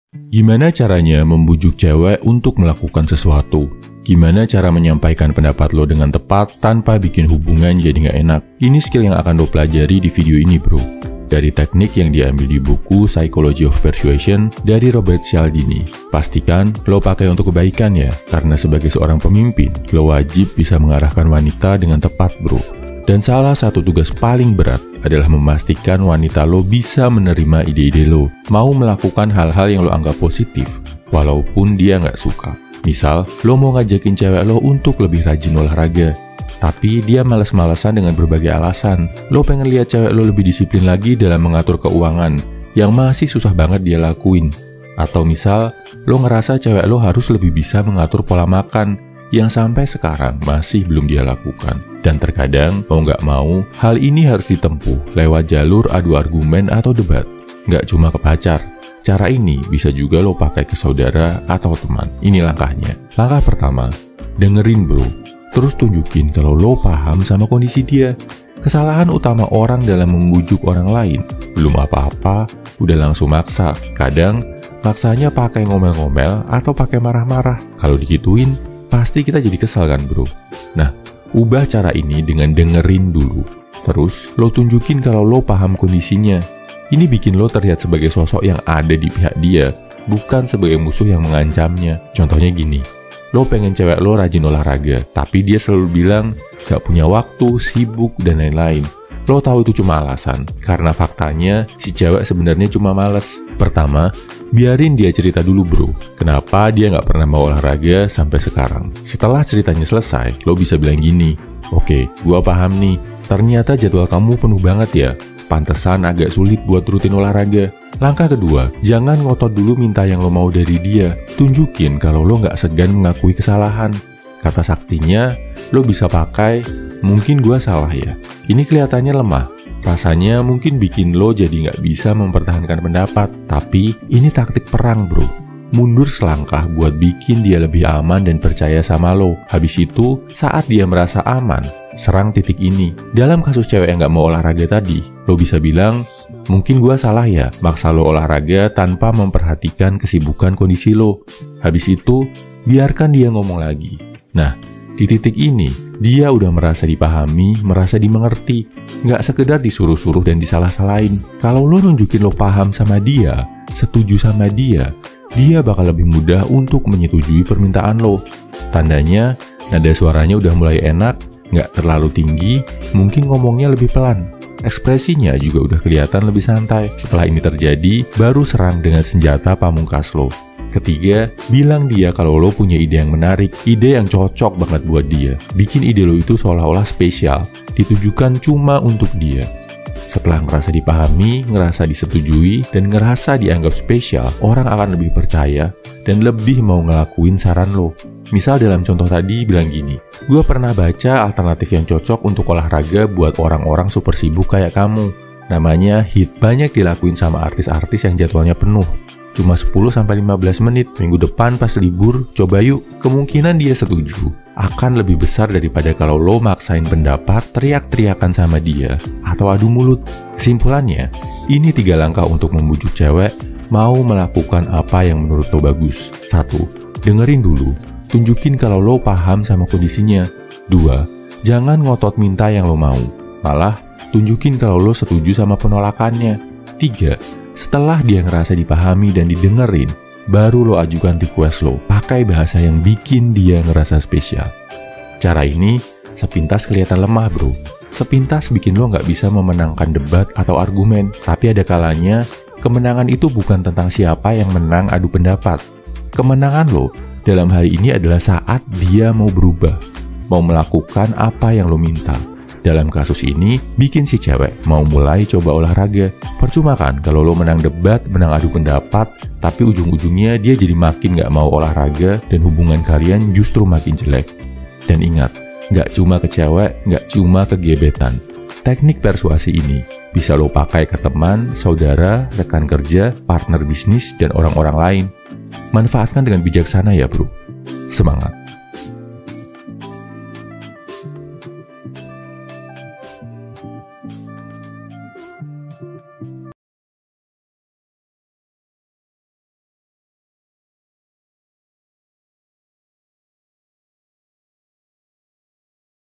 Gimana caranya membujuk cewek untuk melakukan sesuatu? Gimana cara menyampaikan pendapat lo dengan tepat tanpa bikin hubungan jadi nggak enak? Ini skill yang akan lo pelajari di video ini, bro. Dari teknik yang diambil di buku Psychology of Persuasion dari Robert Cialdini. Pastikan lo pakai untuk kebaikan ya, karena sebagai seorang pemimpin, lo wajib bisa mengarahkan wanita dengan tepat, bro. Dan salah satu tugas paling berat adalah memastikan wanita lo bisa menerima ide-ide lo, mau melakukan hal-hal yang lo anggap positif, walaupun dia nggak suka. Misal, lo mau ngajakin cewek lo untuk lebih rajin olahraga, tapi dia males-malesan dengan berbagai alasan. Lo pengen lihat cewek lo lebih disiplin lagi dalam mengatur keuangan, yang masih susah banget dia lakuin. Atau misal, lo ngerasa cewek lo harus lebih bisa mengatur pola makan, yang sampai sekarang masih belum dia lakukan. Dan terkadang, mau nggak mau, hal ini harus ditempuh lewat jalur adu argumen atau debat. Nggak cuma ke pacar. Cara ini bisa juga lo pakai ke saudara atau teman. Ini langkahnya. Langkah pertama, dengerin, bro. Terus tunjukin kalau lo paham sama kondisi dia. Kesalahan utama orang dalam membujuk orang lain, belum apa-apa, udah langsung maksa. Kadang, maksanya pakai ngomel-ngomel atau pakai marah-marah. Kalau digituin, pasti kita jadi kesal kan, bro. Nah, ubah cara ini dengan dengerin dulu. Terus, lo tunjukin kalau lo paham kondisinya. Ini bikin lo terlihat sebagai sosok yang ada di pihak dia, bukan sebagai musuh yang mengancamnya. Contohnya gini, lo pengen cewek lo rajin olahraga, tapi dia selalu bilang gak punya waktu, sibuk, dan lain-lain. Lo tahu itu cuma alasan, karena faktanya si cewek sebenarnya cuma males. Pertama, biarin dia cerita dulu, bro. Kenapa dia gak pernah mau olahraga sampai sekarang? Setelah ceritanya selesai, lo bisa bilang gini, oke, gua paham nih, ternyata jadwal kamu penuh banget ya. Pantesan agak sulit buat rutin olahraga. Langkah kedua, jangan ngotot dulu minta yang lo mau dari dia. Tunjukin kalau lo gak segan mengakui kesalahan. Kata saktinya, lo bisa pakai, mungkin gua salah ya. Ini kelihatannya lemah. Rasanya mungkin bikin lo jadi gak bisa mempertahankan pendapat. Tapi ini taktik perang, bro. Mundur selangkah buat bikin dia lebih aman dan percaya sama lo. Habis itu, saat dia merasa aman, serang titik ini. Dalam kasus cewek yang gak mau olahraga tadi, lo bisa bilang, mungkin gua salah ya, maksa lo olahraga tanpa memperhatikan kesibukan kondisi lo. Habis itu, biarkan dia ngomong lagi. Nah, di titik ini, dia udah merasa dipahami, merasa dimengerti. Nggak sekedar disuruh-suruh dan disalah-salahin. Kalau lo nunjukin lo paham sama dia, setuju sama dia bakal lebih mudah untuk menyetujui permintaan lo. Tandanya, nada suaranya udah mulai enak, nggak terlalu tinggi, mungkin ngomongnya lebih pelan. Ekspresinya juga udah kelihatan lebih santai. Setelah ini terjadi, baru serang dengan senjata pamungkas lo. Ketiga, bilang dia kalau lo punya ide yang menarik, ide yang cocok banget buat dia. Bikin ide lo itu seolah-olah spesial, ditujukan cuma untuk dia. Setelah ngerasa dipahami, ngerasa disetujui, dan ngerasa dianggap spesial, orang akan lebih percaya dan lebih mau ngelakuin saran lo. Misal dalam contoh tadi bilang gini, gue pernah baca alternatif yang cocok untuk olahraga buat orang-orang super sibuk kayak kamu. Namanya HIIT, banyak dilakuin sama artis-artis yang jadwalnya penuh. Cuma 10-15 menit, minggu depan pas libur, coba yuk. Kemungkinan dia setuju akan lebih besar daripada kalau lo maksain pendapat, teriak-teriakan sama dia, atau adu mulut. Kesimpulannya, ini 3 langkah untuk membujuk cewek mau melakukan apa yang menurut lo bagus. 1. Dengerin dulu. Tunjukin kalau lo paham sama kondisinya. 2. Jangan ngotot minta yang lo mau. Malah, tunjukin kalau lo setuju sama penolakannya. 3. Setelah dia ngerasa dipahami dan didengerin, baru lo ajukan request lo. Pakai bahasa yang bikin dia ngerasa spesial. Cara ini sepintas kelihatan lemah, bro. Sepintas bikin lo nggak bisa memenangkan debat atau argumen. Tapi ada kalanya, kemenangan itu bukan tentang siapa yang menang adu pendapat. Kemenangan lo dalam hal ini adalah saat dia mau berubah, mau melakukan apa yang lo minta. Dalam kasus ini, bikin si cewek mau mulai coba olahraga. Percuma kan kalau lo menang debat, menang adu pendapat, tapi ujung-ujungnya dia jadi makin gak mau olahraga dan hubungan kalian justru makin jelek. Dan ingat, gak cuma ke cewek, gak cuma ke gebetan. Teknik persuasi ini bisa lo pakai ke teman, saudara, rekan kerja, partner bisnis, dan orang-orang lain. Manfaatkan dengan bijaksana ya, bro. Semangat!